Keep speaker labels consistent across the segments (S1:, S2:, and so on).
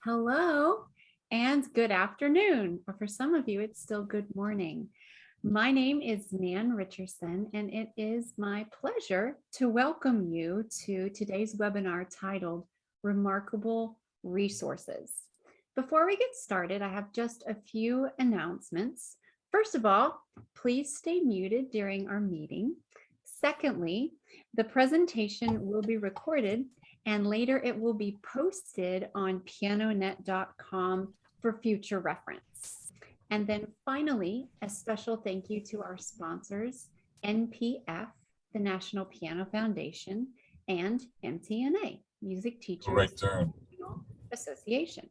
S1: Hello and good afternoon, or for some of you, it's still good morning. My name is Nan Richardson, and it is my pleasure to welcome you to today's webinar titled Remarkable Resources. Before we get started, I have just a few announcements. First of all, please stay muted during our meeting. Secondly, the presentation will be recorded and later it will be posted on pianonet.com for future reference. And then finally, a special thank you to our sponsors, NPF, the National Piano Foundation, and MTNA, Music Teachers National Association.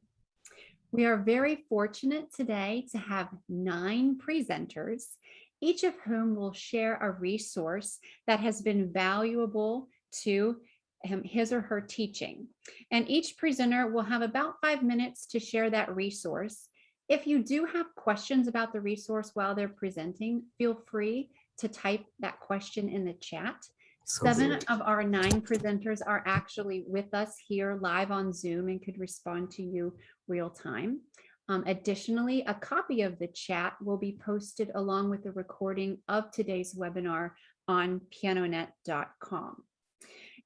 S1: We are very fortunate today to have 9 presenters, each of whom will share a resource that has been valuable to his or her teaching. And each presenter will have about 5 minutes to share that resource. If you do have questions about the resource while they're presenting, feel free to type that question in the chat. 7 of our 9 presenters are actually with us here live on Zoom and could respond to you real time. Additionally, a copy of the chat will be posted along with the recording of today's webinar on pianonet.com.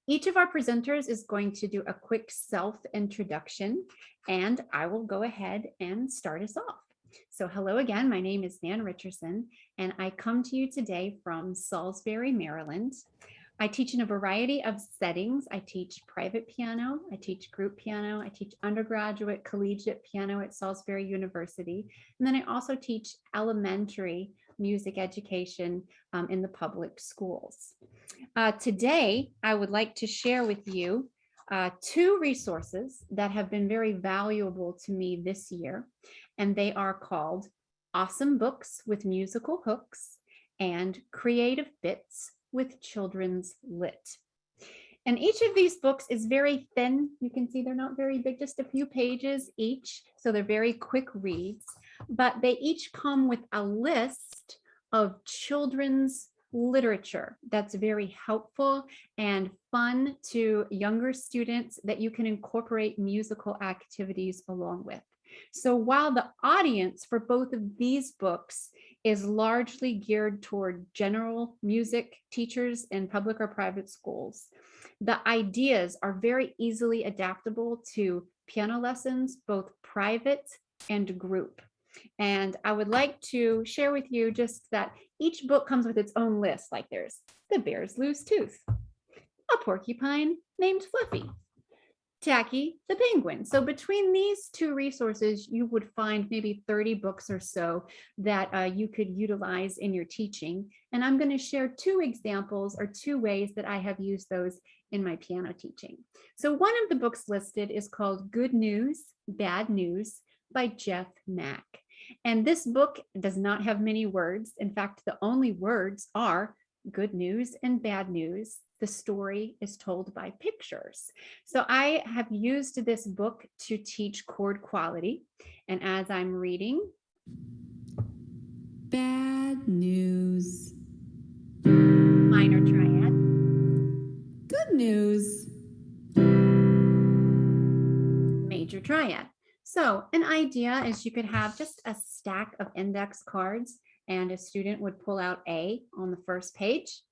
S1: Each of our presenters is going to do a quick self-introduction, and I will go ahead and start us off. So hello again, my name is Nan Richardson, and I come to you today from Salisbury, Maryland. I teach in a variety of settings. I teach private piano, I teach group piano, I teach undergraduate collegiate piano at Salisbury University, and then I also teach elementary music education in the public schools. Today, I would like to share with you 2 resources that have been very valuable to me this year, and they are called Awesome Books with Musical Hooks and Creative Bits with Children's Lit. And each of these books is very thin. You can see they're not very big, just a few pages each, so they're very quick reads, but they each come with a list of children's literature that's very helpful and fun to younger students that you can incorporate musical activities along with. So while the audience for both of these books is largely geared toward general music teachers in public or private schools, the ideas are very easily adaptable to piano lessons, both private and group. And I would like to share with you just that each book comes with its own list, like there's The Bear's Loose Tooth, A Porcupine Named Fluffy, Tacky the Penguin. So between these 2 resources, you would find maybe 30 books or so that you could utilize in your teaching. And I'm going to share 2 examples or 2 ways that I have used those in my piano teaching. So one of the books listed is called Good News, Bad News by Jeff Mack. And this book does not have many words. In fact, the only words are good news and bad news. The story is told by pictures. So I have used this book to teach chord quality. And as I'm reading,
S2: bad news.
S1: Minor triad.
S2: Good news.
S1: Major triad. So an idea is you could have just a stack of index cards and a student would pull out A on the first page,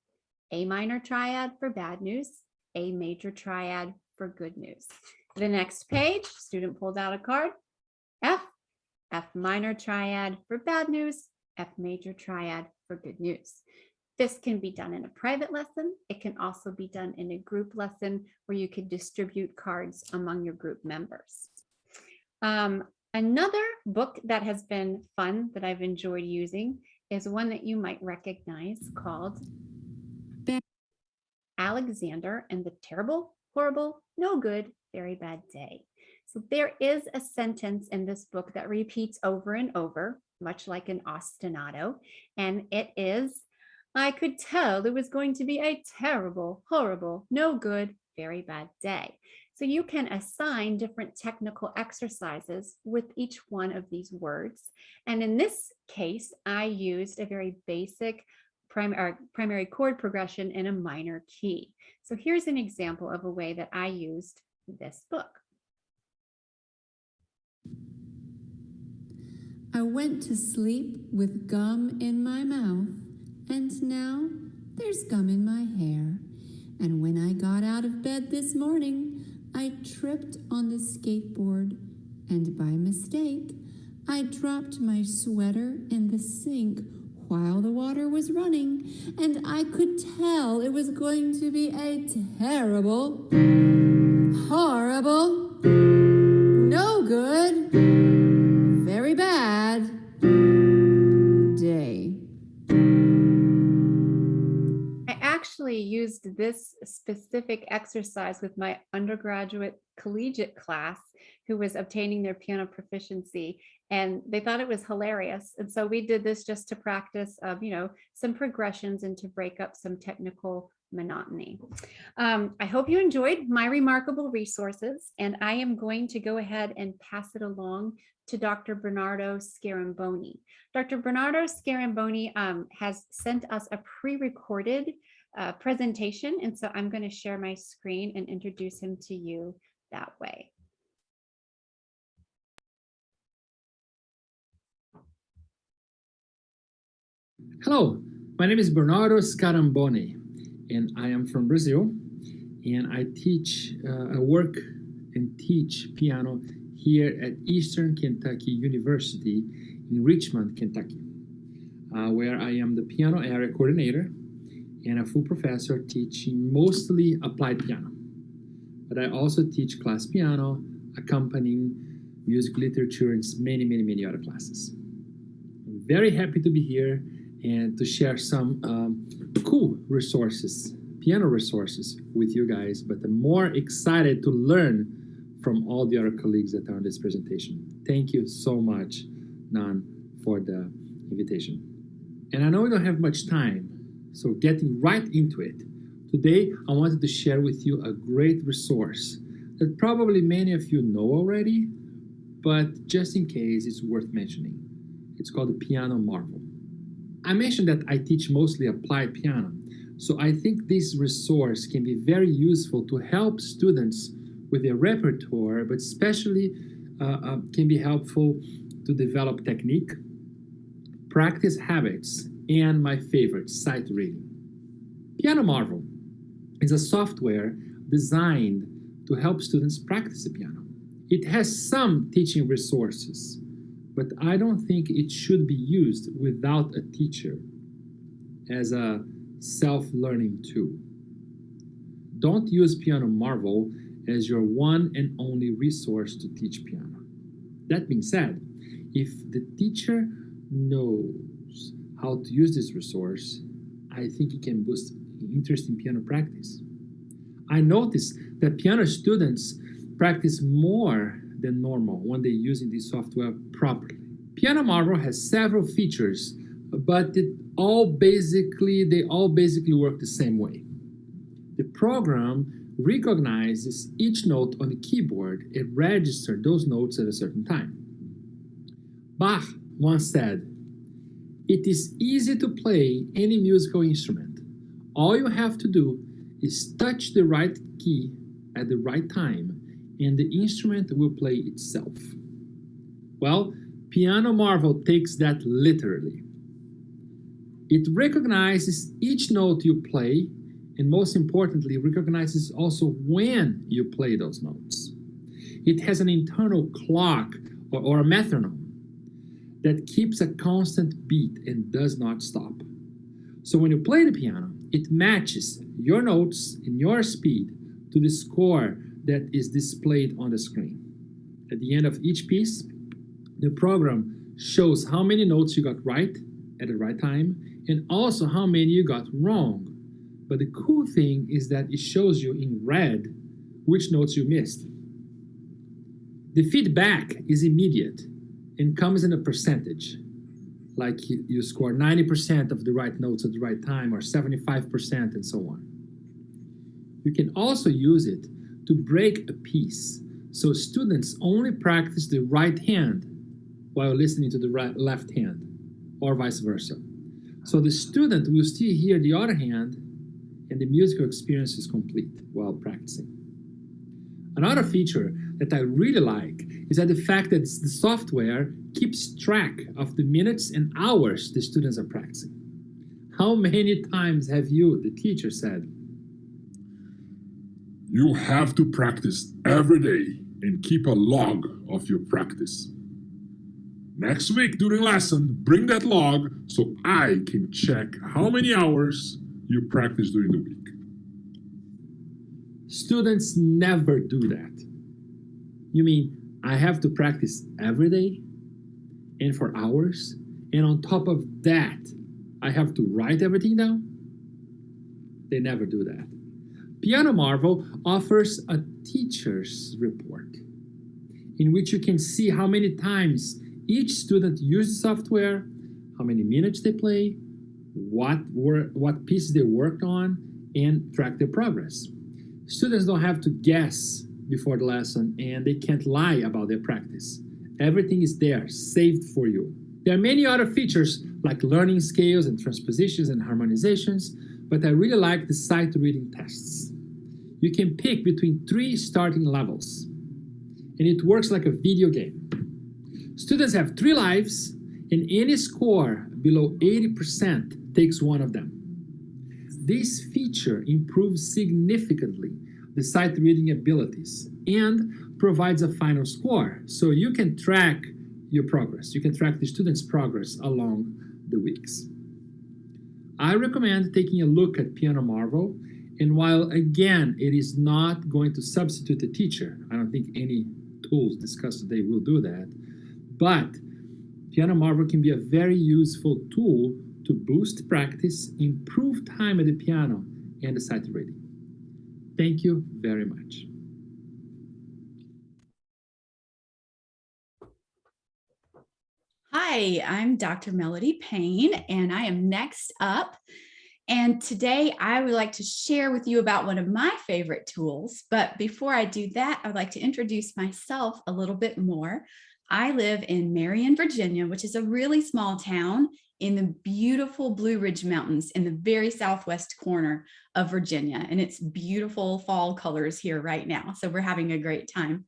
S1: A minor triad for bad news, A major triad for good news. The next page, student pulls out a card, F minor triad for bad news, F major triad for good news. This can be done in a private lesson. It can also be done in a group lesson where you could distribute cards among your group members. Another book that has been fun that I've enjoyed using is one that you might recognize called Alexander and the Terrible, Horrible, No Good, Very Bad Day. So there is a sentence in this book that repeats over and over, much like an ostinato, and it is, I could tell there was going to be a terrible, horrible, no good, very bad day. So you can assign different technical exercises with each one of these words. And in this case, I used a very basic primary chord progression in a minor key. So here's an example of a way that I used this book.
S2: I went to sleep with gum in my mouth, and now there's gum in my hair. And when I got out of bed this morning, I tripped on the skateboard, and by mistake, I dropped my sweater in the sink while the water was running, and I could tell it was going to be a terrible, horrible, no good, very bad day.
S1: I actually used this specific exercise with my undergraduate collegiate class who was obtaining their piano proficiency, and they thought it was hilarious. And so we did this just to practice, some progressions and to break up some technical monotony. I hope you enjoyed my remarkable resources, and I am going to go ahead and pass it along to Dr. Bernardo Scaramboni. Dr. Bernardo Scaramboni has sent us a pre-recorded presentation, and so I'm going to share my screen and introduce him to you that way.
S3: Hello, my name is Bernardo Scaramboni, and I am from Brazil, and I work and teach piano here at Eastern Kentucky University in Richmond, Kentucky, where I am the piano area coordinator and a full professor teaching mostly applied piano. But I also teach class piano, accompanying music literature, and many other classes. I'm very happy to be here and to share some cool resources, piano resources with you guys, but I'm more excited to learn from all the other colleagues that are on this presentation. Thank you so much, Nan, for the invitation. And I know we don't have much time, so getting right into it. Today, I wanted to share with you a great resource that probably many of you know already, but just in case, it's worth mentioning. It's called the Piano Marvel. I mentioned that I teach mostly applied piano, so I think this resource can be very useful to help students with their repertoire, but especially can be helpful to develop technique, practice habits, and my favorite, sight reading. Piano Marvel is a software designed to help students practice the piano. It has some teaching resources, but I don't think it should be used without a teacher as a self-learning tool. Don't use Piano Marvel as your one and only resource to teach piano. That being said, if the teacher knows how to use this resource, I think it can boost interest in piano practice. I noticed that piano students practice more than normal when they're using this software properly. Piano Marvel has several features, but they all basically work the same way. The program recognizes each note on the keyboard and registers those notes at a certain time. Bach once said, "It is easy to play any musical instrument. All you have to do is touch the right key at the right time, and the instrument will play itself." Well, Piano Marvel takes that literally. It recognizes each note you play, and most importantly, recognizes also when you play those notes. It has an internal clock or a metronome that keeps a constant beat and does not stop. So when you play the piano, it matches your notes and your speed to the score that is displayed on the screen. At the end of each piece, the program shows how many notes you got right at the right time and also how many you got wrong. But the cool thing is that it shows you in red which notes you missed. The feedback is immediate and comes in a percentage, like you score 90% of the right notes at the right time or 75% and so on. You can also use it to break a piece, so students only practice the right hand while listening to the left hand, or vice versa. So the student will still hear the other hand and the musical experience is complete while practicing. Another feature that I really like is that the fact that the software keeps track of the minutes and hours the students are practicing. How many times have you, the teacher, said,
S4: "You have to practice every day and keep a log of your practice. Next week during lesson, bring that log so I can check how many hours you practice during the week."
S3: Students never do that. You mean I have to practice every day and for hours? And on top of that, I have to write everything down? They never do that. Piano Marvel offers a teacher's report in which you can see how many times each student used software, how many minutes they play, what pieces they worked on, and track their progress. Students don't have to guess before the lesson, and they can't lie about their practice. Everything is there, saved for you. There are many other features like learning scales and transpositions and harmonizations, but I really like the sight reading tests. You can pick between 3 starting levels, and it works like a video game. Students have 3 lives, and any score below 80% takes one of them. This feature improves significantly the sight reading abilities and provides a final score, so you can track your progress. You can track the students' progress along the weeks. I recommend taking a look at Piano Marvel, and while again, it is not going to substitute a teacher, I don't think any tools discussed today will do that, but Piano Marvel can be a very useful tool to boost practice, improve time at the piano, and the sight reading. Thank you very much.
S1: Hi, I'm Dr. Melody Payne, and I am next up. And today I would like to share with you about one of my favorite tools. But before I do that, I'd like to introduce myself a little bit more. I live in Marion, Virginia, which is a really small town in the beautiful Blue Ridge Mountains in the very southwest corner of Virginia. And it's beautiful fall colors here right now. So we're having a great time.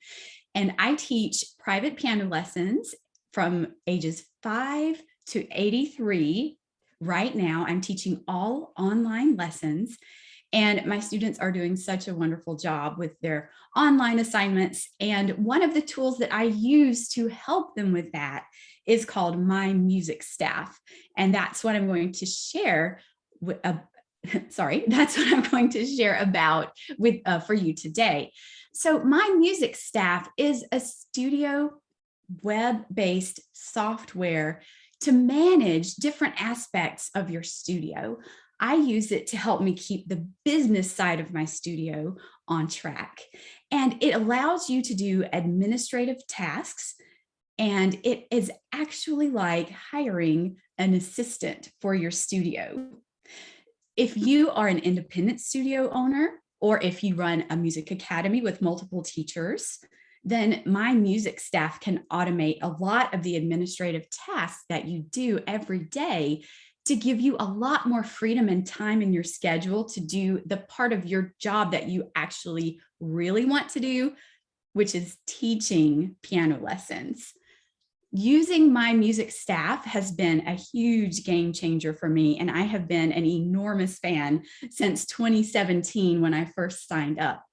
S1: And I teach private piano lessons from ages 5 to 83. Right now, I'm teaching all online lessons, and my students are doing such a wonderful job with their online assignments. And one of the tools that I use to help them with that is called My Music Staff. And that's what I'm going to share with, that's what I'm going to share about with for you today. So My Music Staff is a studio web-based software to manage different aspects of your studio. I use it to help me keep the business side of my studio on track. And it allows you to do administrative tasks. And it is actually like hiring an assistant for your studio. If you are an independent studio owner, or if you run a music academy with multiple teachers, then My Music Staff can automate a lot of the administrative tasks that you do every day to give you a lot more freedom and time in your schedule to do the part of your job that you actually really want to do, which is teaching piano lessons. Using My Music Staff has been a huge game changer for me, and I have been an enormous fan since 2017 when I first signed up.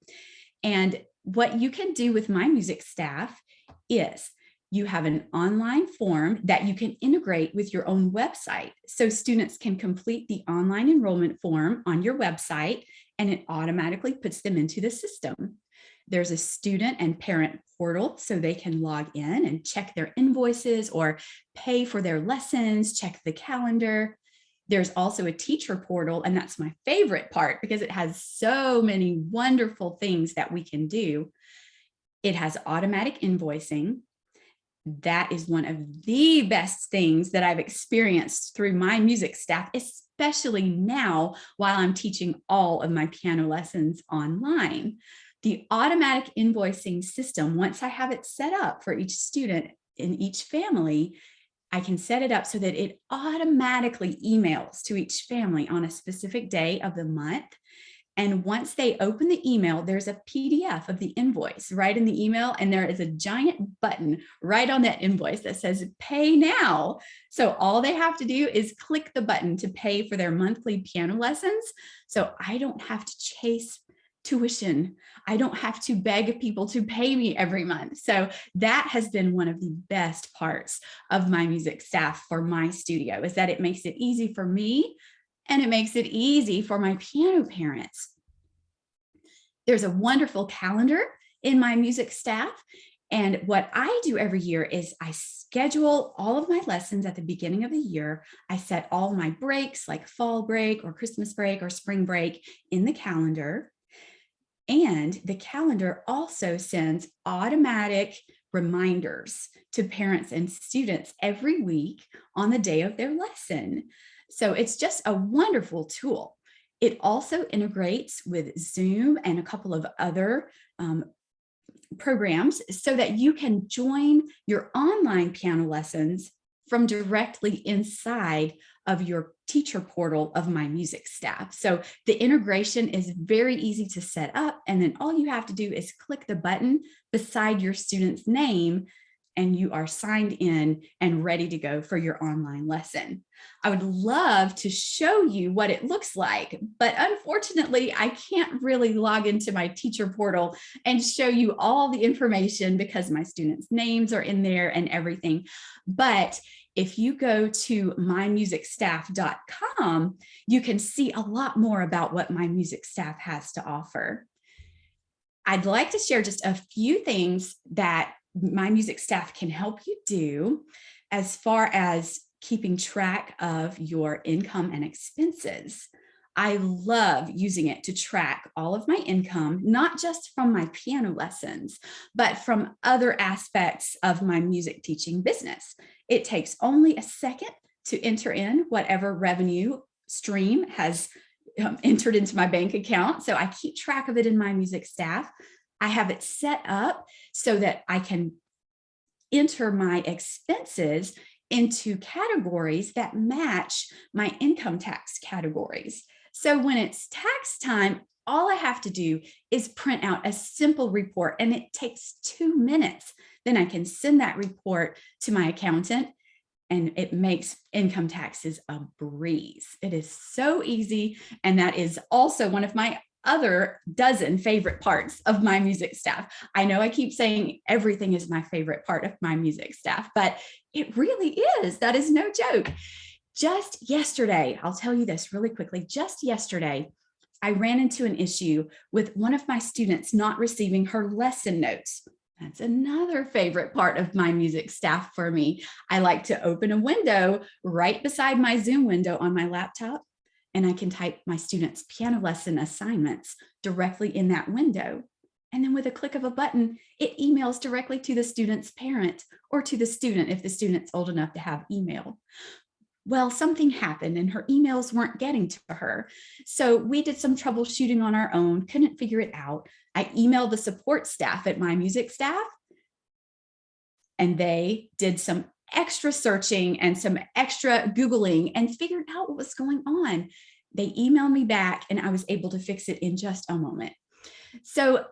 S1: And what you can do with My Music Staff is you have an online form that you can integrate with your own website. So students can complete the online enrollment form on your website, and it automatically puts them into the system. There's a student and parent portal, so they can log in and check their invoices or pay for their lessons, check the calendar. There's also a teacher portal, and that's my favorite part because it has so many wonderful things that we can do. It has automatic invoicing. That is one of the best things that I've experienced through My Music Staff, especially now while I'm teaching all of my piano lessons online. The automatic invoicing system, once I have it set up for each student in each family, I can set it up so that it automatically emails to each family on a specific day of the month.
S5: And once they open the email, there's a PDF of the invoice right in the email. And there is a giant button right on that invoice that says pay now. So all they have to do is click the button to pay for their monthly piano lessons. So I don't have to chase tuition. I don't have to beg people to pay me every month. So that has been one of the best parts of My Music Staff for my studio, is that it makes it easy for me and it makes it easy for my piano parents. There's a wonderful calendar in My Music Staff. And what I do every year is I schedule all of my lessons at the beginning of the year. I set all my breaks, like fall break or Christmas break or spring break, in the calendar. And the calendar also sends automatic reminders to parents and students every week on the day of their lesson. So it's just a wonderful tool. It also integrates with Zoom and a couple of other programs so that you can join your online piano lessons from directly inside of your teacher portal of My Music Staff. So the integration is very easy to set up, and then all you have to do is click the button beside your student's name and you are signed in and ready to go for your online lesson. I would love to show you what it looks like, but unfortunately, I can't really log into my teacher portal and show you all the information because my students' names are in there and everything. But if you go to mymusicstaff.com, you can see a lot more about what My Music Staff has to offer. I'd like to share just a few things that My Music Staff can help you do as far as keeping track of your income and expenses. I love using it to track all of my income, not just from my piano lessons, but from other aspects of my music teaching business. It takes only a second to enter in whatever revenue stream has entered into my bank account. So I keep track of it in My Music Staff. I have it set up so that I can enter my expenses into categories that match my income tax categories. So when it's tax time, all I have to do is print out a simple report, and it takes 2 minutes. Then I can send that report to my accountant, and it makes income taxes a breeze. It is so easy. And that is also one of my other dozen favorite parts of My Music Staff. I know I keep saying everything is my favorite part of My Music Staff, but it really is. That is no joke. Just yesterday, I'll tell you this really quickly. Just yesterday, I ran into an issue with one of my students not receiving her lesson notes. That's another favorite part of My Music Staff for me. I like to open a window right beside my Zoom window on my laptop, and I can type my students' piano lesson assignments directly in that window. And then with a click of a button, it emails directly to the student's parent or to the student if the student's old enough to have email. Well, something happened and her emails weren't getting to her. So we did some troubleshooting on our own, couldn't figure it out. I emailed the support staff at My Music Staff, and they did some extra searching and some extra Googling and figured out what was going on. They emailed me back and I was able to fix it in just a moment. So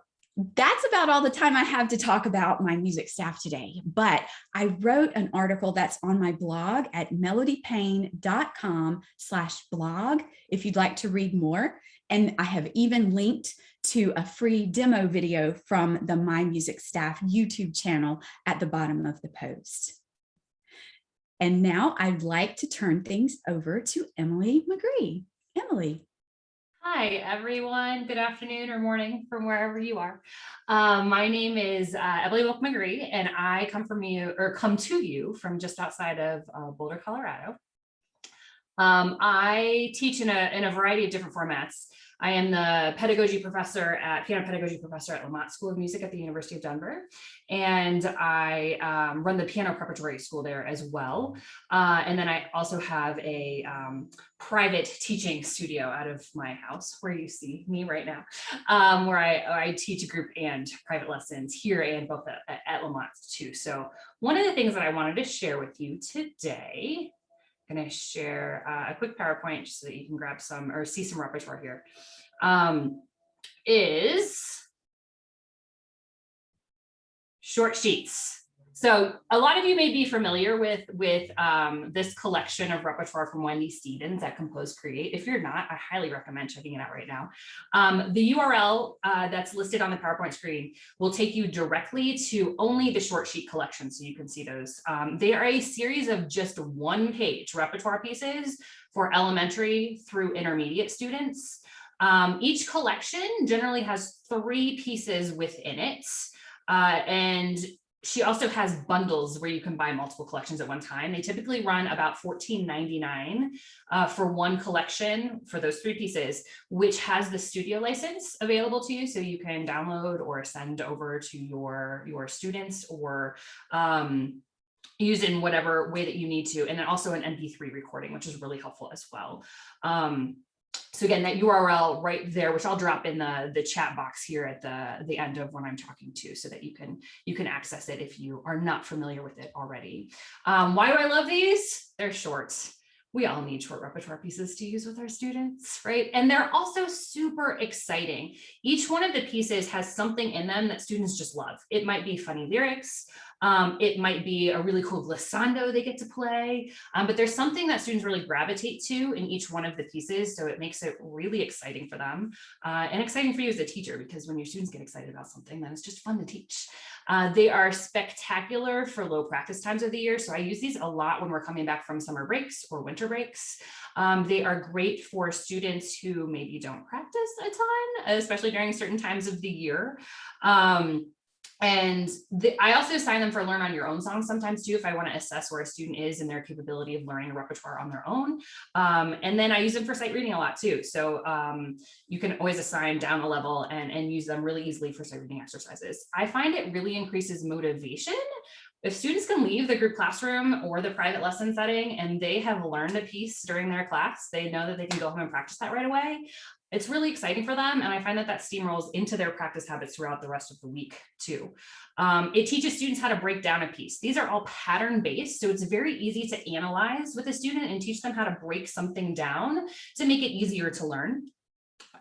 S5: that's about all the time I have to talk about My Music Staff today. But I wrote an article that's on my blog at melodypayne.com/blog if you'd like to read more. And I have even linked to a free demo video from the My Music Staff YouTube channel at the bottom of the post. And now I'd like to turn things over to Emily McGree. Emily.
S6: Hi, everyone. Good afternoon or morning from wherever you are. My name is Emily Wilk McGree, and I come to you from just outside of Boulder, Colorado. I teach in a variety of different formats. I am the piano pedagogy professor at Lamont School of Music at the University of Denver. And I run the piano preparatory school there as well. And then I also have a private teaching studio out of my house where you see me right now, where I teach group and private lessons here and both at Lamont too. So one of the things that I wanted to share with you today, I'm going to share a quick PowerPoint just so that you can grab some or see some repertoire here. is short sheets. So a lot of you may be familiar with this collection of repertoire from Wendy Stevens at Compose Create. If you're not, I highly recommend checking it out right now. The URL that's listed on the PowerPoint screen will take you directly to only the short sheet collection, so you can see those. They are a series of just one-page repertoire pieces for elementary through intermediate students. Each collection generally has 3 pieces within it. And she also has bundles where you can buy multiple collections at one time. They typically run about $14.99 for one collection for those 3 pieces, which has the studio license available to you. So you can download or send over to your students, or use in whatever way that you need to. And then also an MP3 recording, which is really helpful as well. So again, that URL right there, which I'll drop in the chat box here at the end of when I'm talking to, so that you can access it if you are not familiar with it already. Why do I love these? They're short. We all need short repertoire pieces to use with our students, right? And they're also super exciting. Each one of the pieces has something in them that students just love. It might be funny lyrics. It might be a really cool glissando they get to play, but there's something that students really gravitate to in each one of the pieces. So it makes it really exciting for them, and exciting for you as a teacher, because when your students get excited about something, then it's just fun to teach. They are spectacular for low practice times of the year. So I use these a lot when we're coming back from summer breaks or winter breaks. They are great for students who maybe don't practice a ton, especially during certain times of the year. And I also assign them for learn on your own songs sometimes too, if I want to assess where a student is in their capability of learning a repertoire on their own. And then I use them for sight reading a lot too. So you can always assign down a level and use them really easily for sight reading exercises. I find it really increases motivation. If students can leave the group classroom or the private lesson setting and they have learned a piece during their class, they know that they can go home and practice that right away. It's really exciting for them. And I find that steamrolls into their practice habits throughout the rest of the week too. It teaches students how to break down a piece. These are all pattern based. So it's very easy to analyze with a student and teach them how to break something down to make it easier to learn.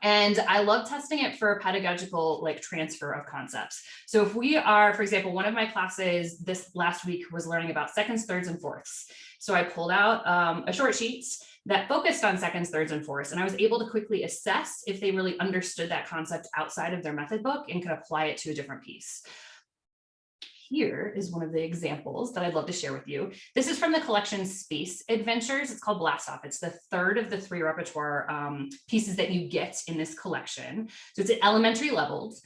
S6: And I love testing it for pedagogical transfer of concepts. So if we are, for example, one of my classes this last week was learning about seconds, thirds, and fourths. So I pulled out a short sheet that focused on seconds, thirds, and fourths. And I was able to quickly assess if they really understood that concept outside of their method book and could apply it to a different piece. Here is one of the examples that I'd love to share with you. This is from the collection Space Adventures. It's called Blast Off. It's the 3rd of the 3 repertoire pieces that you get in this collection. So it's at elementary levels.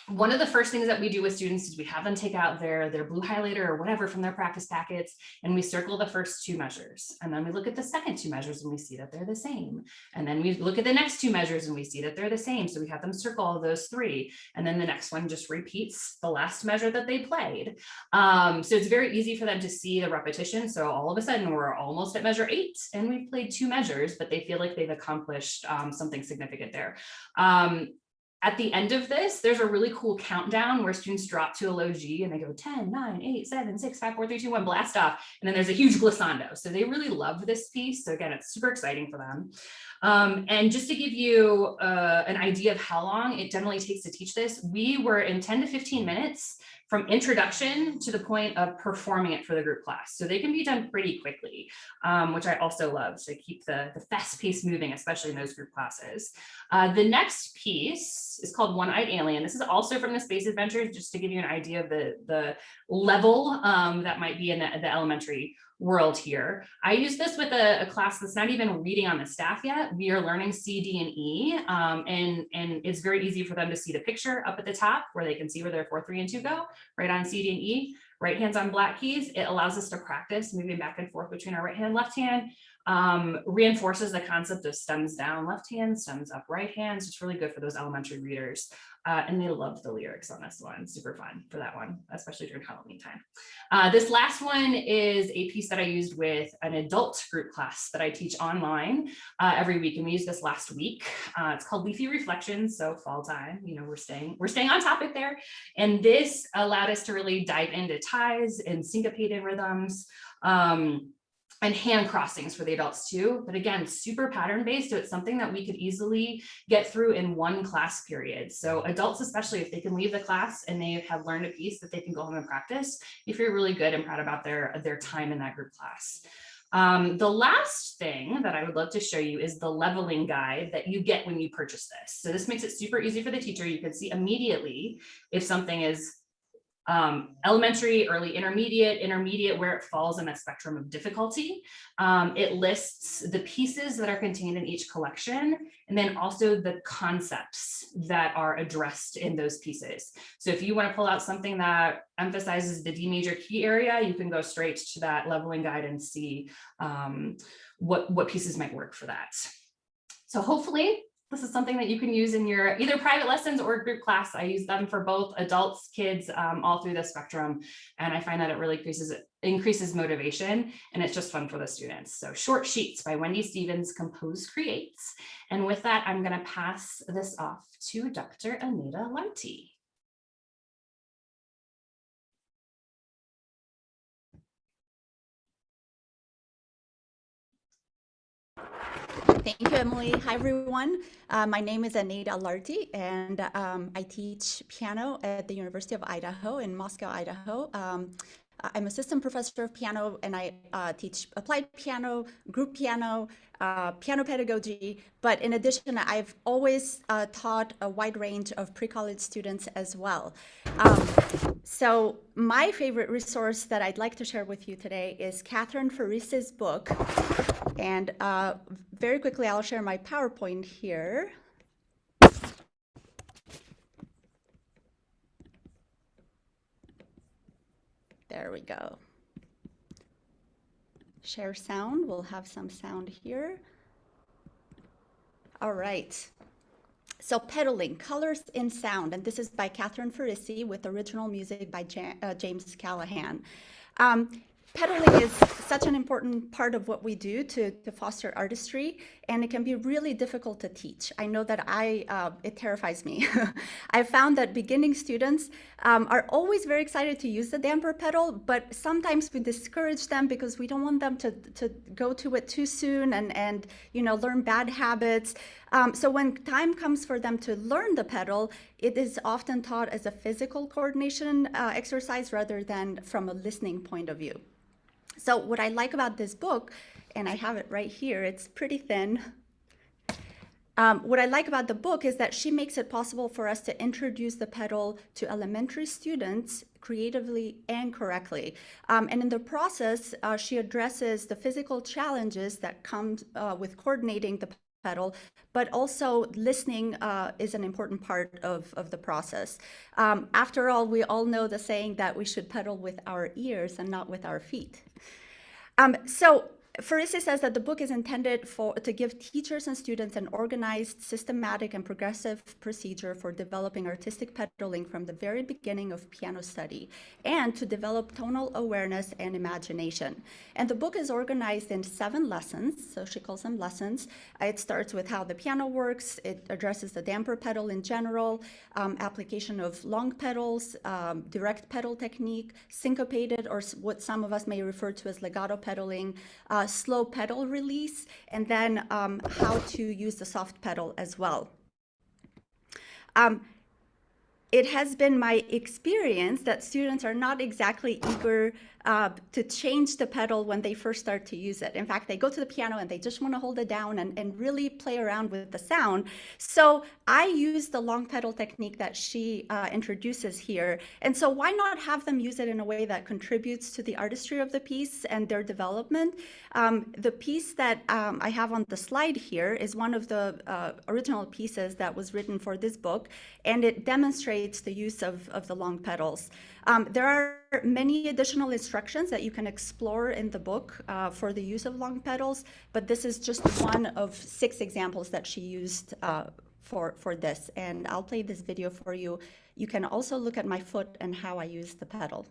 S6: One of the first things that we do with students is we have them take out their blue highlighter or whatever from their practice packets, and we circle the first 2 measures. And then we look at the second 2 measures and we see that they're the same. And then we look at the next 2 measures and we see that they're the same. So we have them circle all those 3. And then the next one just repeats the last measure that they played. So it's very easy for them to see the repetition. So all of a sudden we're almost at measure 8 and we've played 2 measures, but they feel like they've accomplished something significant there. At the end of this, there's a really cool countdown where students drop to a low G and they go 10, 9, 8, 7, 6, 5, 4, 3, 2, 1, blast off. And then there's a huge glissando. So they really love this piece. So again, it's super exciting for them. And just to give you an idea of how long it generally takes to teach this, we were in 10 to 15 minutes from introduction to the point of performing it for the group class. So they can be done pretty quickly, which I also love. So keep the fast pace moving, especially in those group classes. The next piece is called One-Eyed Alien. This is also from the Space Adventures, just to give you an idea of the level that might be in the elementary world here. I use this with a class that's not even reading on the staff yet. We are learning C, D, and E, and it's very easy for them to see the picture up at the top where they can see where their 4, 3, and 2 go, right on C, D, and E. Right hands on black keys. It allows us to practice moving back and forth between our right hand and left hand. Reinforces the concept of stems down left hand, stems up right hand. So it's really good for those elementary readers. And they love the lyrics on this one. Super fun for that one, especially during Halloween time. This last one is a piece that I used with an adult group class that I teach online every week. And we used this last week. It's called Leafy Reflections. So fall time, we're staying on topic there. And this allowed us to really dive into ties and syncopated rhythms. and hand crossings for the adults too. But again, super pattern based. So it's something that we could easily get through in one class period. So adults, especially if they can leave the class and they have learned a piece that they can go home and practice, if you're really good and proud about their time in that group class. The last thing that I would love to show you is the leveling guide that you get when you purchase this. So this makes it super easy for the teacher. You can see immediately if something is elementary, early, intermediate, where it falls in that spectrum of difficulty. It lists the pieces that are contained in each collection, and then also the concepts that are addressed in those pieces. So if you want to pull out something that emphasizes the D major key area, you can go straight to that leveling guide and see what pieces might work for that. So hopefully this is something that you can use in your either private lessons or group class. I use them for both adults, kids, all through the spectrum. And I find that it really increases motivation, and it's just fun for the students. So Short Sheets by Wendy Stevens, Compose Creates. And with that, I'm gonna pass this off to Dr. Anita Lartey.
S7: Thank you, Emily. Hi, everyone. My name is Anita Lartey, and I teach piano at the University of Idaho in Moscow, Idaho. I'm assistant professor of piano, and I teach applied piano, group piano, piano pedagogy. But in addition, I've always taught a wide range of pre-college students as well. So my favorite resource that I'd like to share with you today is Catherine Farris's book. And very quickly, I'll share my PowerPoint here. There we go. Share sound. We'll have some sound here. All right. So Pedaling, Colors in Sound. And this is by Catherine Farisi with original music by James Callahan. Pedaling is such an important part of what we do to foster artistry, and it can be really difficult to teach. I know that it terrifies me. I've found that beginning students are always very excited to use the damper pedal, but sometimes we discourage them because we don't want them to go to it too soon and learn bad habits. So when time comes for them to learn the pedal, it is often taught as a physical coordination exercise rather than from a listening point of view. So what I like about this book, and I have it right here, it's pretty thin. What I like about the book is that she makes it possible for us to introduce the pedal to elementary students creatively and correctly. And in the process, she addresses the physical challenges that come with coordinating the pedal, but also listening is an important part of the process. After all, we all know the saying that we should pedal with our ears and not with our feet. So Farisi says that the book is intended to give teachers and students an organized, systematic, and progressive procedure for developing artistic pedaling from the very beginning of piano study, and to develop tonal awareness and imagination. And the book is organized in 7 lessons, so she calls them lessons. It starts with how the piano works. It addresses the damper pedal in general, application of long pedals, direct pedal technique, syncopated, or what some of us may refer to as legato pedaling, slow pedal release, and then how to use the soft pedal as well. It has been my experience that students are not exactly eager to change the pedal when they first start to use it. In fact, they go to the piano and they just want to hold it down and really play around with the sound. So I use the long pedal technique that she introduces here. And so why not have them use it in a way that contributes to the artistry of the piece and their development? The piece that I have on the slide here is one of the original pieces that was written for this book, and it demonstrates the use of the long pedals. There are many additional instructions that you can explore in the book for the use of long pedals, but this is just one of 6 examples that she used for this. And I'll play this video for you. You can also look at my foot and how I use the pedal.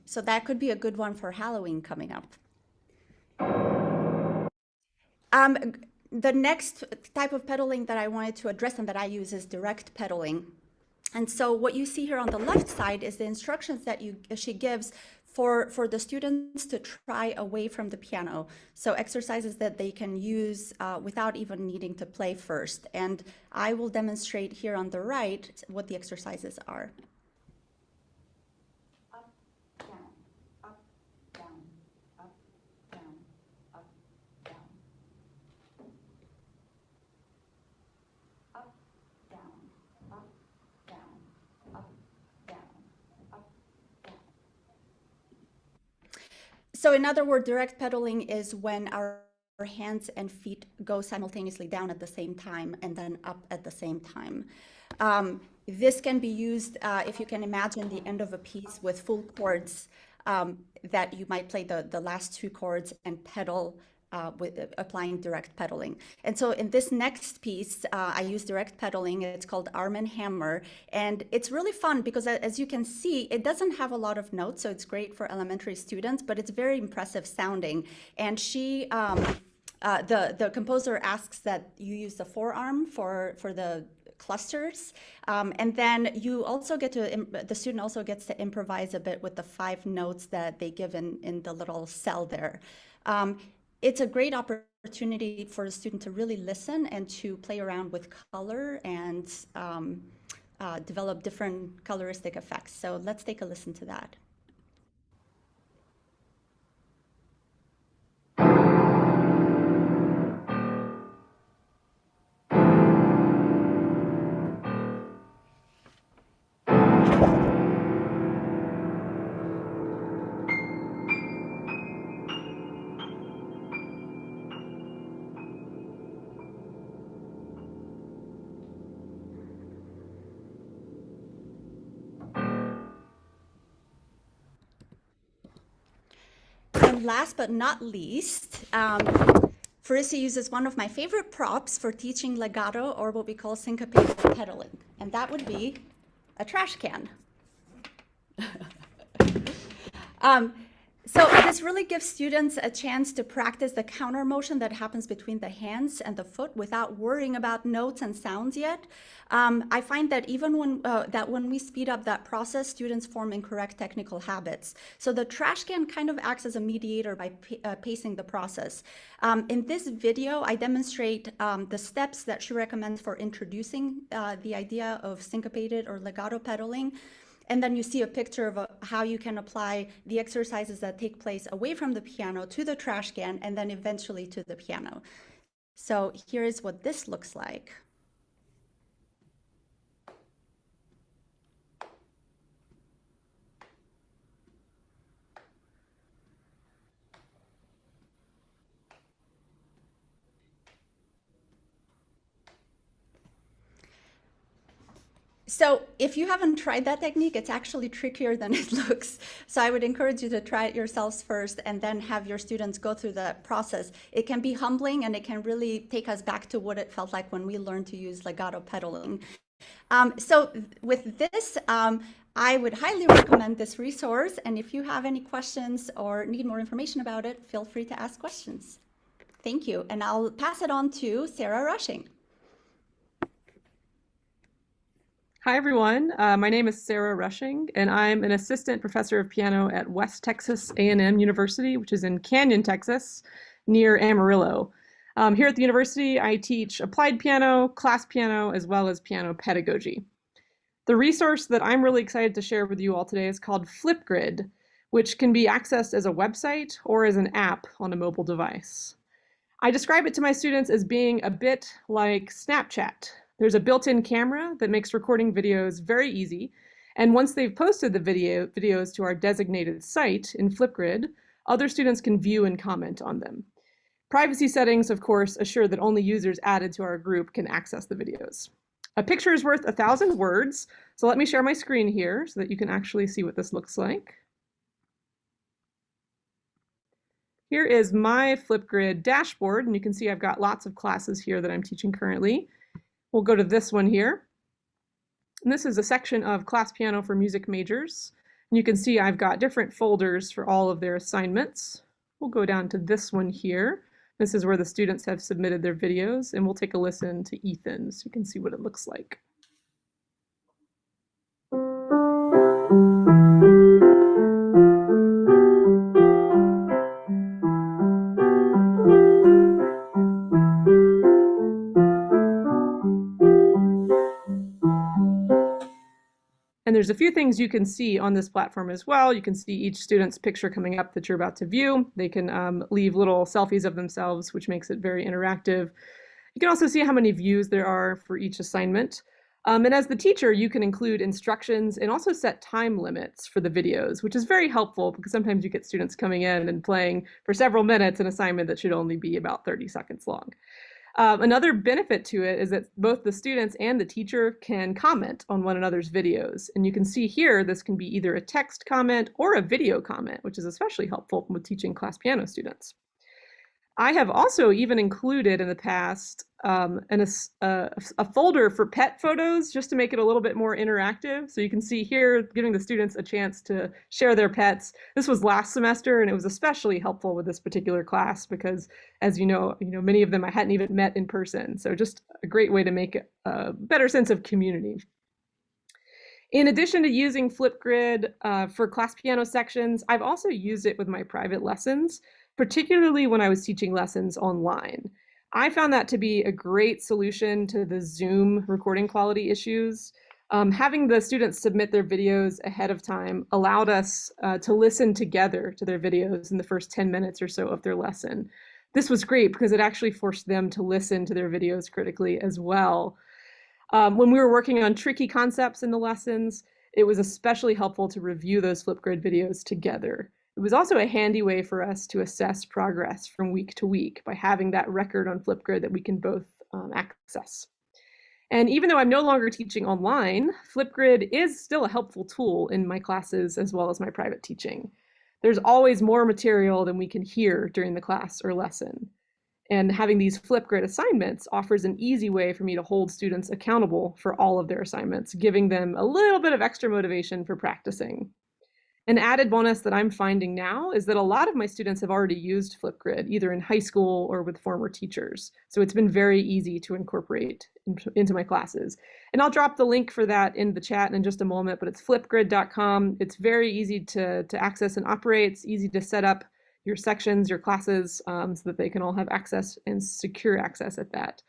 S7: So that could be a good one for Halloween coming up. The next type of pedaling that I wanted to address and that I use is direct pedaling. And so what you see here on the left side is the instructions that she gives for the students to try away from the piano. So exercises that they can use without even needing to play first. And I will demonstrate here on the right what the exercises are. Up, down, up, down, up, down, up, down. Up, down, up, down, up, down, up, down. So in other words, direct pedaling is when our hands and feet go simultaneously down at the same time and then up at the same time. This can be used if you can imagine the end of a piece with full chords that you might play the last two chords and pedal with applying direct pedaling. And so in this next piece, I use direct pedaling. It's called Arm & Hammer. And it's really fun because as you can see, it doesn't have a lot of notes. So it's great for elementary students, but it's very impressive sounding. And she, the composer asks that you use the forearm for the clusters. And then you also get to, the student also gets to improvise a bit with the 5 notes that they give in the little cell there. It's a great opportunity for a student to really listen and to play around with color and develop different coloristic effects. So let's take a listen to that. And last but not least, Farisi uses one of my favorite props for teaching legato, or what we call syncopated pedaling, and that would be a trash can. So this really gives students a chance to practice the counter motion that happens between the hands and the foot without worrying about notes and sounds yet. I find that even when we speed up that process, students form incorrect technical habits. So the trash can kind of acts as a mediator by pacing the process. In this video, I demonstrate the steps that she recommends for introducing the idea of syncopated or legato pedaling. And then you see a picture of how you can apply the exercises that take place away from the piano to the trash can and then eventually to the piano. So here is what this looks like. So if you haven't tried that technique, it's actually trickier than it looks. So I would encourage you to try it yourselves first and then have your students go through the process. It can be humbling and it can really take us back to what it felt like when we learned to use legato pedaling. So with this, I would highly recommend this resource. And if you have any questions or need more information about it, feel free to ask questions. Thank you. And I'll pass it on to Sarah Rushing.
S8: Hi, everyone. My name is Sarah Rushing, and I'm an assistant professor of piano at West Texas A&M University, which is in Canyon, Texas, near Amarillo. Here at the university, I teach applied piano, class piano, as well as piano pedagogy. The resource that I'm really excited to share with you all today is called Flipgrid, which can be accessed as a website or as an app on a mobile device. I describe it to my students as being a bit like Snapchat. There's a built-in camera that makes recording videos very easy. And once they've posted the videos to our designated site in Flipgrid, other students can view and comment on them. Privacy settings, of course, assure that only users added to our group can access the videos. A picture is worth 1,000 words. So let me share my screen here so that you can actually see what this looks like. Here is my Flipgrid dashboard, and you can see I've got lots of classes here that I'm teaching currently. We'll go to this one here. And this is a section of class piano for music majors. And you can see I've got different folders for all of their assignments. We'll go down to this one here. This is where the students have submitted their videos, and we'll take a listen to Ethan so you can see what it looks like. And there's a few things you can see on this platform as well. You can see each student's picture coming up that you're about to view. They can leave little selfies of themselves, which makes it very interactive. You can also see how many views there are for each assignment. And as the teacher, you can include instructions and also set time limits for the videos, which is very helpful because sometimes you get students coming in and playing for several minutes an assignment that should only be about 30 seconds long. Another benefit to it is that both the students and the teacher can comment on one another's videos. And you can see here, this can be either a text comment or a video comment, which is especially helpful with teaching class piano students. I have also even included in the past a folder for pet photos just to make it a little bit more interactive. So you can see here, giving the students a chance to share their pets. This was last semester, and it was especially helpful with this particular class because, as you know, many of them I hadn't even met in person. So just a great way to make a better sense of community. In addition to using Flipgrid for class piano sections, I've also used it with my private lessons, particularly when I was teaching lessons online. I found that to be a great solution to the Zoom recording quality issues. Having the students submit their videos ahead of time allowed us to listen together to their videos in the first 10 minutes or so of their lesson. This was great because it actually forced them to listen to their videos critically as well. When we were working on tricky concepts in the lessons, it was especially helpful to review those Flipgrid videos together. It was also a handy way for us to assess progress from week to week by having that record on Flipgrid that we can both access. And even though I'm no longer teaching online, Flipgrid is still a helpful tool in my classes as well as my private teaching. There's always more material than we can hear during the class or lesson. And having these Flipgrid assignments offers an easy way for me to hold students accountable for all of their assignments, giving them a little bit of extra motivation for practicing. An added bonus that I'm finding now is that a lot of my students have already used Flipgrid, either in high school or with former teachers. So it's been very easy to incorporate into my classes. And I'll drop the link for that in the chat in just a moment, but it's flipgrid.com. It's very easy to access and operate. It's easy to set up your sections, your classes, so that they can all have access and secure access at that.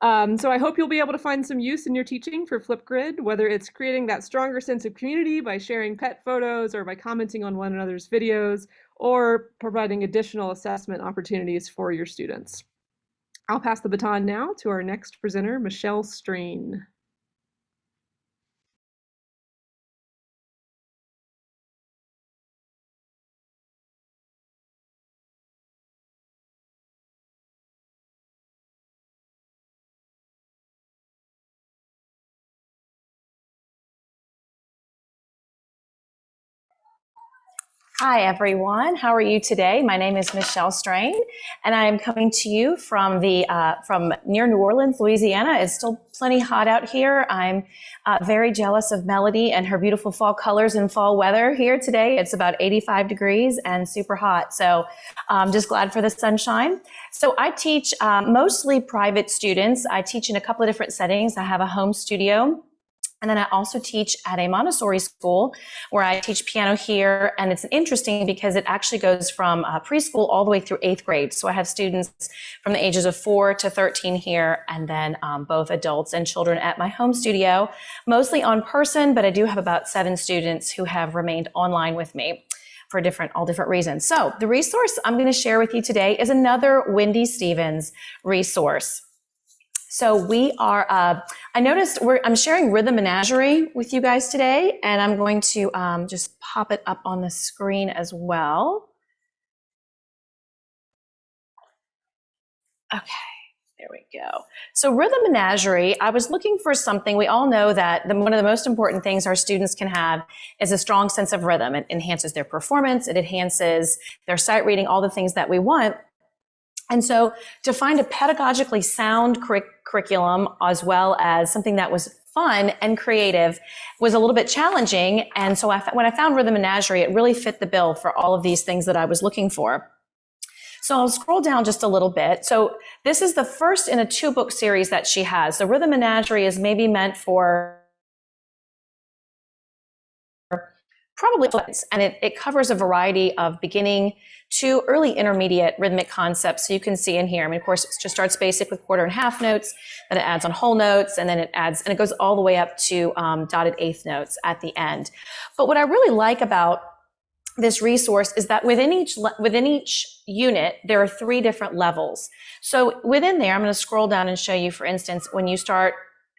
S8: So I hope you'll be able to find some use in your teaching for Flipgrid, whether it's creating that stronger sense of community by sharing pet photos or by commenting on one another's videos, or providing additional assessment opportunities for your students. I'll pass the baton now to our next presenter, Michelle Strain.
S9: Hi, everyone. How are you today? My name is Michelle Strain, and I am coming to you from near New Orleans, Louisiana. It's still plenty hot out here. I'm very jealous of Melody and her beautiful fall colors and fall weather here today. It's about 85 degrees and super hot. So I'm just glad for the sunshine. So I teach mostly private students. I teach in a couple of different settings. I have a home studio. And then I also teach at a Montessori school where I teach piano here. And it's interesting because it actually goes from preschool all the way through 8th grade. So I have students from the ages of 4 to 13 here, and then both adults and children at my home studio, mostly on person, but I do have about 7 students who have remained online with me for all different reasons. So the resource I'm going to share with you today is another Wendy Stevens resource. So we are, I noticed I'm sharing Rhythm Menagerie with you guys today, and I'm going to just pop it up on the screen as well. Okay, there we go. So Rhythm Menagerie, I was looking for something. We all know that one of the most important things our students can have is a strong sense of rhythm. It enhances their performance, it enhances their sight reading, all the things that we want. And so to find a pedagogically sound curriculum, as well as something that was fun and creative was a little bit challenging. And so when I found Rhythm Menagerie, it really fit the bill for all of these things that I was looking for. So I'll scroll down just a little bit. So this is the first in a 2-book series that she has. So Rhythm Menagerie is maybe meant for probably, and it covers a variety of beginning to early intermediate rhythmic concepts. So you can see in here, I mean, of course, it just starts basic with quarter and half notes, then it adds on whole notes, and then it adds, and it goes all the way up to dotted eighth notes at the end. But what I really like about this resource is that within each unit, there are 3 different levels. So within there, I'm going to scroll down and show you, for instance, when you start,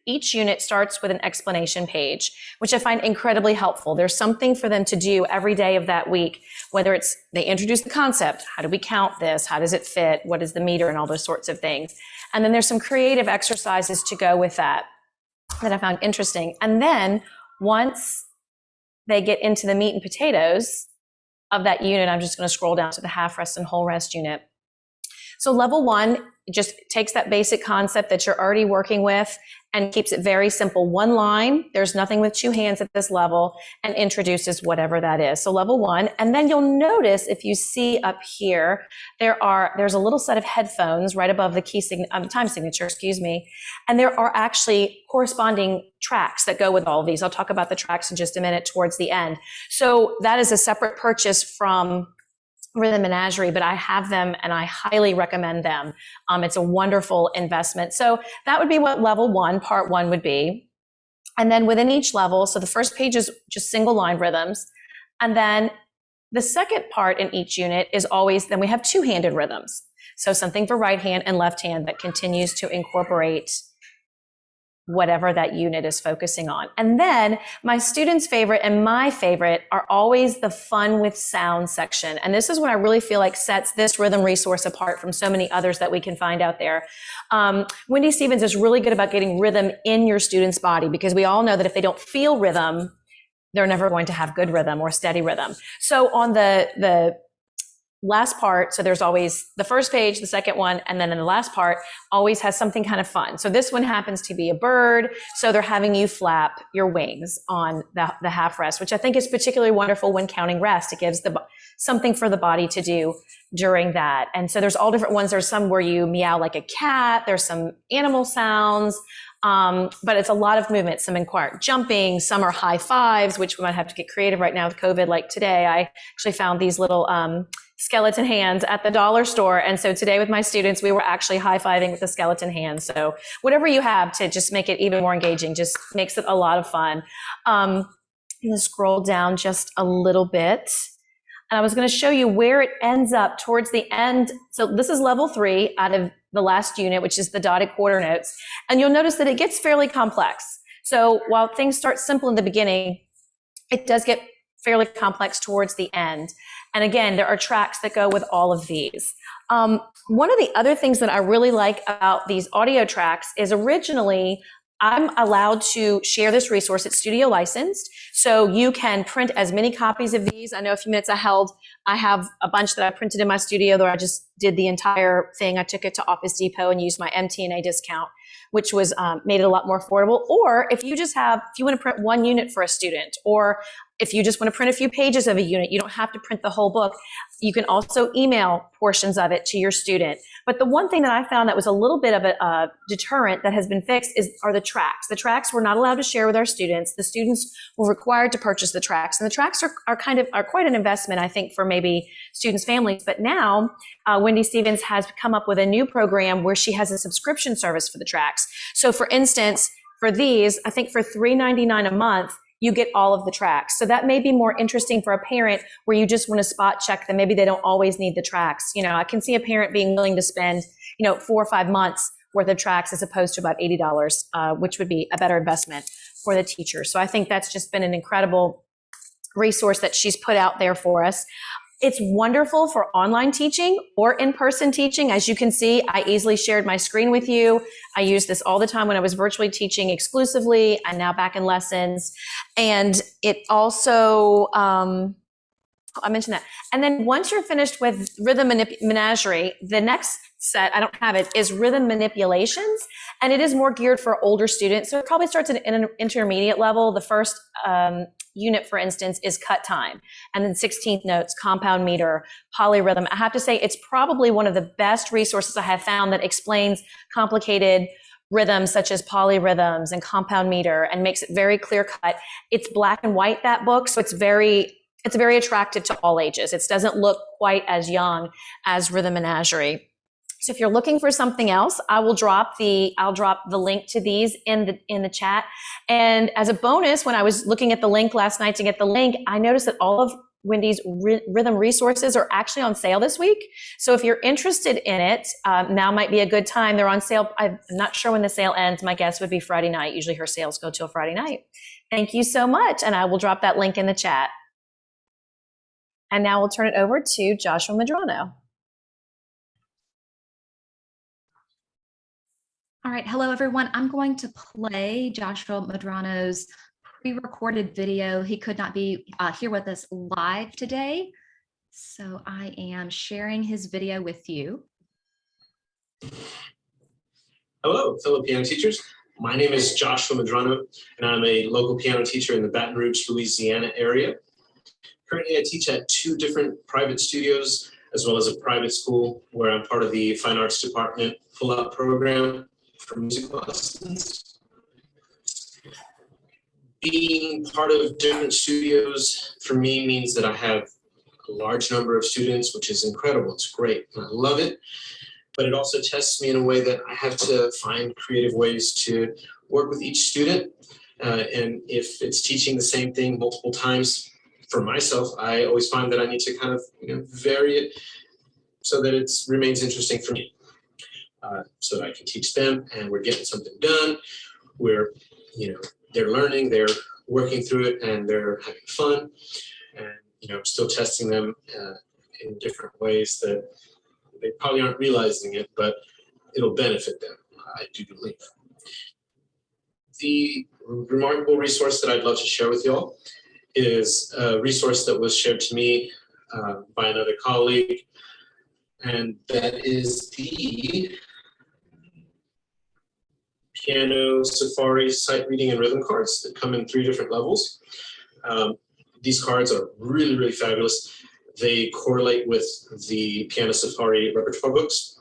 S9: each unit starts with an explanation page, which I find incredibly helpful. There's something for them to do every day of that week, whether it's they introduce the concept, how do we count this, how does it fit, what is the meter, and all those sorts of things. And then there's some creative exercises to go with that I found interesting. And then once they get into the meat and potatoes of that unit, I'm just going to scroll down to the half rest and whole rest unit. So level 1 just takes that basic concept that you're already working with and keeps it very simple. 1 line, there's nothing with 2 hands at this level, and introduces whatever that is. So level 1, and then you'll notice if you see up here, there's a little set of headphones right above the time signature, and there are actually corresponding tracks that go with all of these. I'll talk about the tracks in just a minute towards the end. So that is a separate purchase from Rhythm Menagerie, but I have them and I highly recommend them. It's a wonderful investment. So that would be what level 1, part 1 would be. And then within each level, so the first page is just single line rhythms. And then the second part in each unit is always, then we have 2-handed rhythms. So something for right hand and left hand that continues to incorporate whatever that unit is focusing on. And then my students' favorite and my favorite are always the fun with sound section. And this is what I really feel like sets this rhythm resource apart from so many others that we can find out there. Wendy Stevens is really good about getting rhythm in your student's body, because we all know that if they don't feel rhythm, they're never going to have good rhythm or steady rhythm. So on the last part, so there's always the first page, the second one, and then in the last part always has something kind of fun. So this one happens to be a bird. So they're having you flap your wings on the half rest, which I think is particularly wonderful when counting rest. It gives something for the body to do during that. And so there's all different ones. There's some where you meow like a cat. There's some animal sounds. But it's a lot of movement, some inquired jumping, some are high fives, which we might have to get creative right now with COVID. Like today, I actually found these little skeleton hands at the dollar store. And so today with my students, we were actually high-fiving with the skeleton hands. So whatever you have to just make it even more engaging, just makes it a lot of fun. I'm going to scroll down just a little bit. And I was going to show you where it ends up towards the end. So this is level 3 out of the last unit, which is the dotted quarter notes. And you'll notice that it gets fairly complex. So while things start simple in the beginning, it does get fairly complex towards the end. And again, there are tracks that go with all of these. One of the other things that I really like about these audio tracks is originally I'm allowed to share this resource. It's studio licensed, so you can print as many copies of these. I know a few minutes I have a bunch that I printed in my studio, though I just did the entire thing. I took it to Office Depot and used my MTNA discount, which was made it a lot more affordable. Or if you want to print 1 unit for a student, or if you just want to print a few pages of a unit, you don't have to print the whole book. You can also email portions of it to your student. But the one thing that I found that was a little bit of a deterrent that has been fixed are the tracks. The tracks we're not allowed to share with our students. The students were required to purchase the tracks. And the tracks are quite an investment, I think, for maybe students' families. But now Wendy Stevens has come up with a new program where she has a subscription service for the tracks. So for instance, for these, I think for $3.99 a month, you get all of the tracks. So that may be more interesting for a parent where you just want to spot check them. Maybe they don't always need the tracks. You know, I can see a parent being willing to spend, 4 or 5 months worth of tracks as opposed to about $80, which would be a better investment for the teacher. So I think that's just been an incredible resource that she's put out there for us. It's wonderful for online teaching or in-person teaching. As you can see, I easily shared my screen with you. I use this all the time when I was virtually teaching exclusively. I'm now back in lessons. And it also I mentioned that. And then once you're finished with Rhythm Menagerie, the next set, I don't have it, is Rhythm Manipulations. And it is more geared for older students. So it probably starts at an intermediate level. The first unit, for instance, is cut time. And then 16th notes, compound meter, polyrhythm. I have to say, it's probably one of the best resources I have found that explains complicated rhythms such as polyrhythms and compound meter and makes it very clear cut. It's black and white, that book. So it's very attractive to all ages. It doesn't look quite as young as Rhythm Menagerie. So if you're looking for something else, I'll drop the link to these in the chat. And as a bonus, when I was looking at the link last night to get the link, I noticed that all of Wendy's rhythm resources are actually on sale this week. So if you're interested in it, now might be a good time. They're on sale. I'm not sure when the sale ends. My guess would be Friday night. Usually her sales go till Friday night. Thank you so much. And I will drop that link in the chat. And now we'll turn it over to Joshua Medrano.
S10: All right, hello everyone. I'm going to play Joshua Medrano's pre-recorded video. He could not be here with us live today, so I am sharing his video with you.
S11: Hello, fellow piano teachers. My name is Joshua Medrano, and I'm a local piano teacher in the Baton Rouge, Louisiana area. Currently, I teach at 2 different private studios, as well as a private school where I'm part of the Fine Arts Department pull-out program for music lessons. Being part of different studios for me means that I have a large number of students, which is incredible. It's great, and I love it. But it also tests me in a way that I have to find creative ways to work with each student. And if it's teaching the same thing multiple times for myself, I always find that I need to kind of vary it so that it remains interesting for me. So that I can teach them and we're getting something done. We're, they're learning, they're working through it, and they're having fun. And, still testing them in different ways that they probably aren't realizing it, but it'll benefit them, I do believe. The remarkable resource that I'd love to share with y'all is a resource that was shared to me by another colleague, and that is the Piano Safari sight reading and rhythm cards that come in 3 different levels. These cards are really, really fabulous. They correlate with the Piano Safari repertoire books,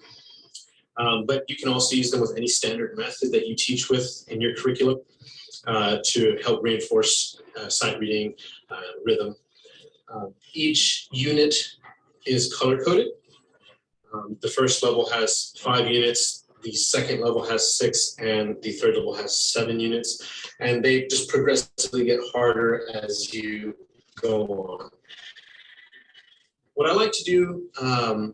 S11: but you can also use them with any standard method that you teach with in your curriculum to help reinforce sight reading, rhythm. Each unit is color-coded. The first level has 5 units, the second level has 6, and the third level has 7 units. And they just progressively get harder as you go on. What I like to do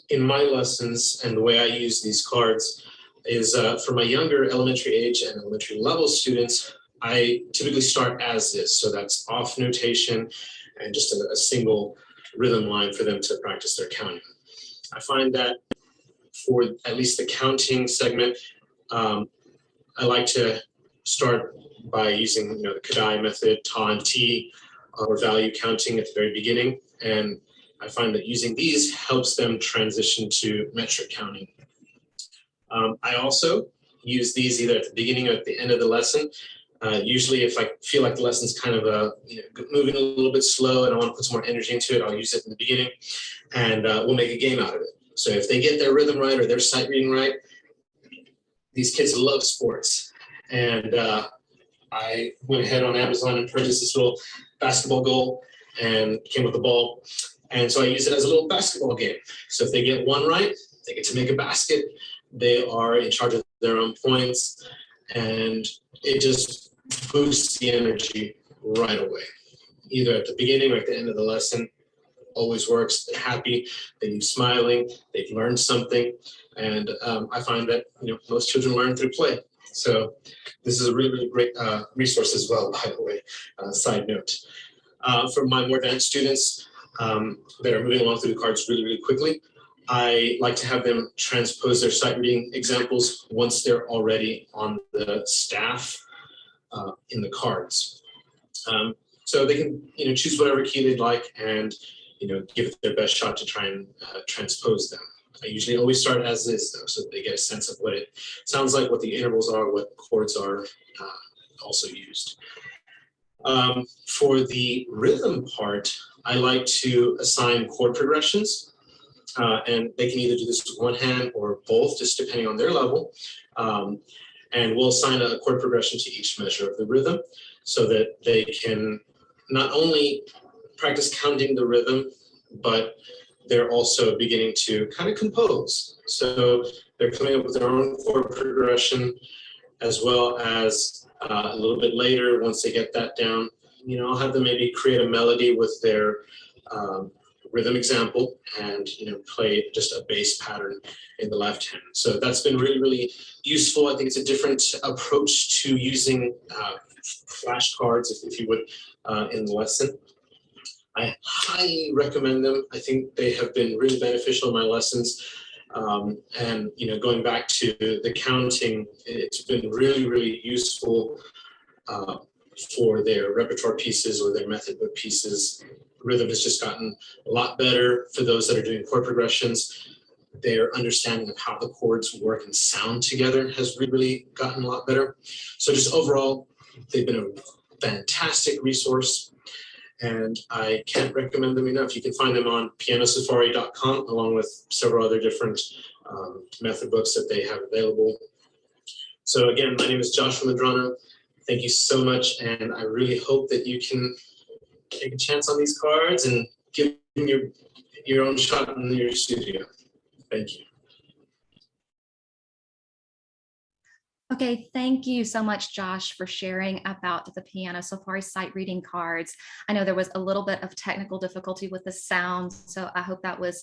S11: in my lessons and the way I use these cards is for my younger elementary age and elementary level students, I typically start as is. So that's off notation and just a single rhythm line for them to practice their counting. I find that for at least the counting segment, I like to start by using the Kodály method, Ta and Ti, or value counting at the very beginning. And I find that using these helps them transition to metric counting. I also use these either at the beginning or at the end of the lesson. Usually if I feel like the lesson's kind of moving a little bit slow and I want to put some more energy into it, I'll use it in the beginning, and we'll make a game out of it. So if they get their rhythm right or their sight reading right, these kids love sports. And I went ahead on Amazon and purchased this little basketball goal and came with a ball. And so I use it as a little basketball game. So if they get one right, they get to make a basket. They are in charge of their own points. And it just boosts the energy right away, either at the beginning or at the end of the lesson. Always works. They're happy, they leave smiling, they've learned something. And I find that most children learn through play. So this is a really, really great resource as well, by the way, side note. For my more advanced students that are moving along through the cards really, really quickly, I like to have them transpose their sight reading examples once they're already on the staff in the cards. So they can choose whatever key they'd like, and give it their best shot to try and transpose them. I usually always start as is, though, so they get a sense of what it sounds like, what the intervals are, what chords are also used. For the rhythm part, I like to assign chord progressions, and they can either do this with one hand or both, just depending on their level. And we'll assign a chord progression to each measure of the rhythm so that they can not only practice counting the rhythm, but they're also beginning to kind of compose. So they're coming up with their own chord progression, as well as a little bit later, once they get that down, I'll have them maybe create a melody with their rhythm example and, play just a bass pattern in the left hand. So that's been really, really useful. I think it's a different approach to using flashcards, if you would, in the lesson. I highly recommend them. I think they have been really beneficial in my lessons. And going back to the counting, it's been really, really useful for their repertoire pieces or their method book pieces. Rhythm has just gotten a lot better for those that are doing chord progressions. Their understanding of how the chords work and sound together has really gotten a lot better. So just overall, they've been a fantastic resource, and I can't recommend them enough. You can find them on pianosafari.com, along with several other different method books that they have available. So again, my name is Joshua Medrano. Thank you so much, and I really hope that you can take a chance on these cards and give them your own shot in your studio. Thank you.
S10: Okay, thank you so much, Josh, for sharing about the Piano Safari sight reading cards. I know there was a little bit of technical difficulty with the sound, so I hope that was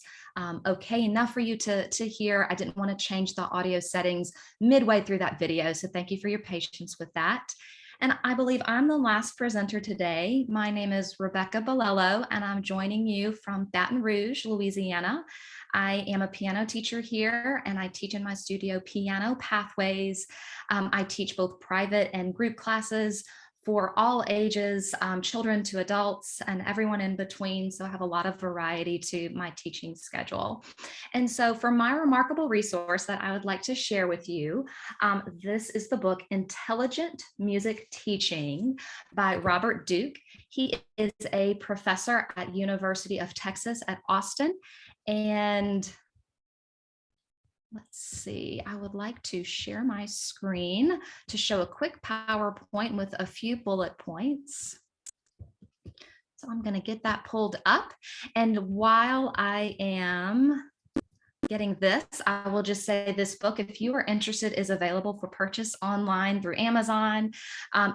S10: okay enough for you to hear. I didn't want to change the audio settings midway through that video, so thank you for your patience with that. And I believe I'm the last presenter today. My name is Rebecca Bolello, and I'm joining you from Baton Rouge, Louisiana. I am a piano teacher here, and I teach in my studio Piano Pathways. I teach both private and group classes for all ages, children to adults and everyone in between. So I have a lot of variety to my teaching schedule. And so for my remarkable resource that I would like to share with you, this is the book Intelligent Music Teaching by Robert Duke. He is a professor at University of Texas at Austin. And let's see, I would like to share my screen to show a quick PowerPoint with a few bullet points. So I'm going to get that pulled up. And while I am getting this, I will just say this book, if you are interested, is available for purchase online through Amazon.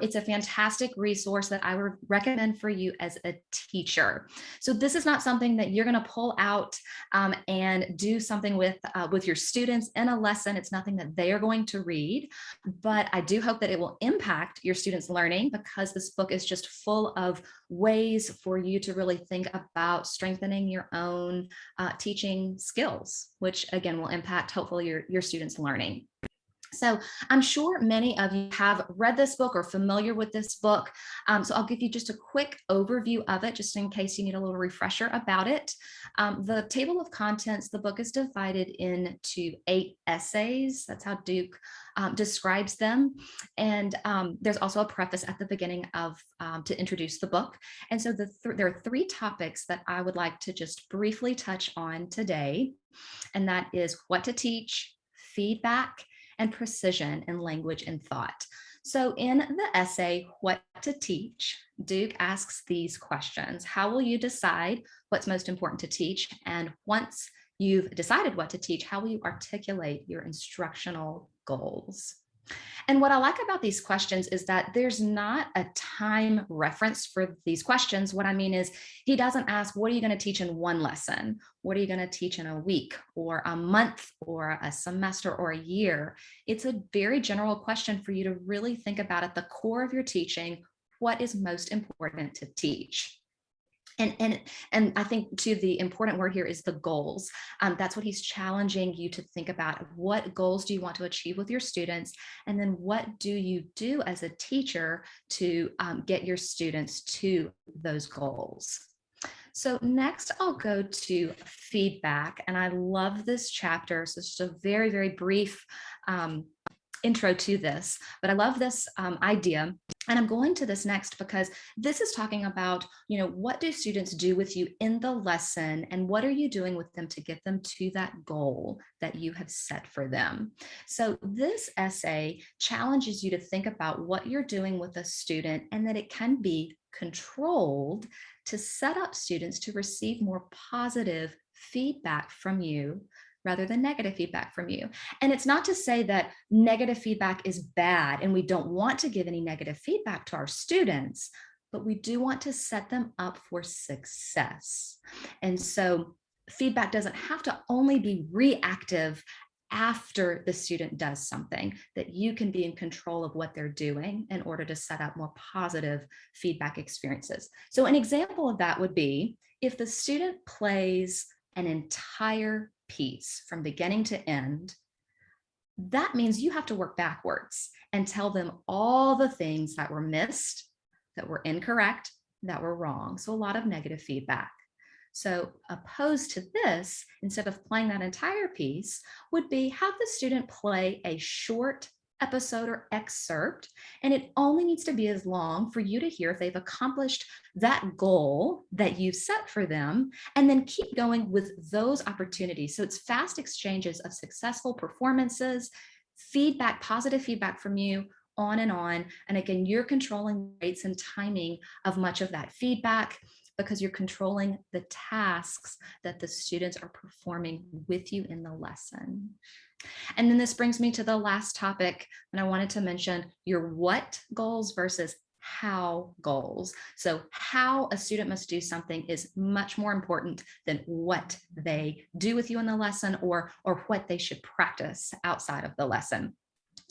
S10: It's a fantastic resource that I would recommend for you as a teacher. So this is not something that you're going to pull out and do something with your students in a lesson. It's nothing that they are going to read, but I do hope that it will impact your students' learning, because this book is just full of ways for you to really think about strengthening your own teaching skills, which again will impact hopefully your students' learning. So I'm sure many of you have read this book or familiar with this book. So I'll give you just a quick overview of it, just in case you need a little refresher about it. The table of contents, the book is divided into 8 essays. That's how Duke describes them. And there's also a preface at the beginning of to introduce the book. And so there are 3 topics that I would like to just briefly touch on today. And that is what to teach, feedback, and precision in language and thought. So in the essay, What to Teach, Duke asks these questions. How will you decide what's most important to teach? And once you've decided what to teach, how will you articulate your instructional goals? And what I like about these questions is that there's not a time reference for these questions. What I mean is, he doesn't ask, what are you going to teach in one lesson? What are you going to teach in a week or a month or a semester or a year? It's a very general question for you to really think about at the core of your teaching. What is most important to teach? And I think too, the important word here is the goals. That's what he's challenging you to think about. What goals do you want to achieve with your students? And then what do you do as a teacher to get your students to those goals? So next I'll go to feedback, and I love this chapter. So it's just a very, very brief intro to this, but I love this idea. And I'm going to this next because this is talking about, what do students do with you in the lesson, and what are you doing with them to get them to that goal that you have set for them? So this essay challenges you to think about what you're doing with a student, and that it can be controlled to set up students to receive more positive feedback from you rather than negative feedback from you. And it's not to say that negative feedback is bad and we don't want to give any negative feedback to our students, but we do want to set them up for success. And so feedback doesn't have to only be reactive after the student does something, that you can be in control of what they're doing in order to set up more positive feedback experiences. So an example of that would be if the student plays an entire piece from beginning to end, that means you have to work backwards and tell them all the things that were missed, that were incorrect, that were wrong. So a lot of negative feedback. So opposed to this, instead of playing that entire piece, would be have the student play a short episode or excerpt, and it only needs to be as long for you to hear if they've accomplished that goal that you've set for them, and then keep going with those opportunities. So it's fast exchanges of successful performances, feedback, positive feedback from you, on and on. And again, you're controlling rates and timing of much of that feedback because you're controlling the tasks that the students are performing with you in the lesson. And then this brings me to the last topic, and I wanted to mention your what goals versus how goals. So how a student must do something is much more important than what they do with you in the lesson or what they should practice outside of the lesson.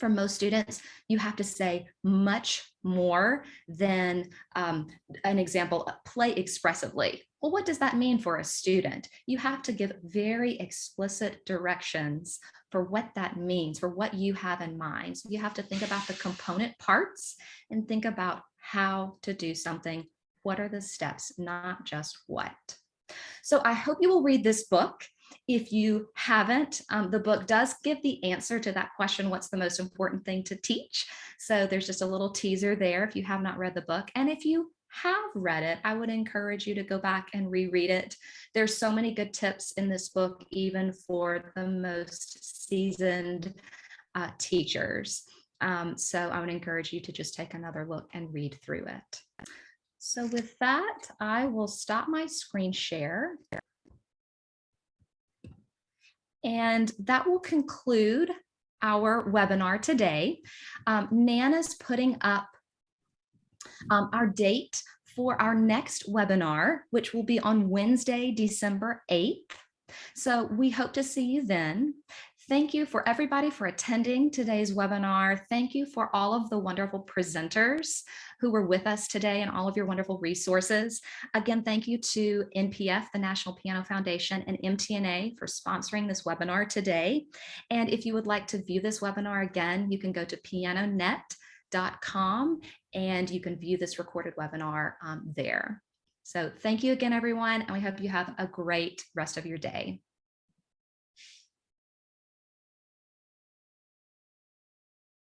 S10: For most students, you have to say much more than an example, play expressively. Well, what does that mean for a student? You have to give very explicit directions for what that means, for what you have in mind. So you have to think about the component parts and think about how to do something. What are the steps, not just what? So I hope you will read this book. If you haven't, the book does give the answer to that question, what's the most important thing to teach? So there's just a little teaser there if you have not read the book. And if you have read it, I would encourage you to go back and reread it. There's so many good tips in this book, even for the most seasoned teachers. So I would encourage you to just take another look and read through it. So with that, I will stop my screen share. And that will conclude our webinar today. Nan is putting up our date for our next webinar, which will be on Wednesday, December 8th. So we hope to see you then. Thank you for everybody for attending today's webinar. Thank you for all of the wonderful presenters who were with us today and all of your wonderful resources. Again, thank you to NPF, the National Piano Foundation, and MTNA for sponsoring this webinar today. And if you would like to view this webinar again, you can go to pianonet.com and you can view this recorded webinar there. So thank you again, everyone, and we hope you have a great rest of your day.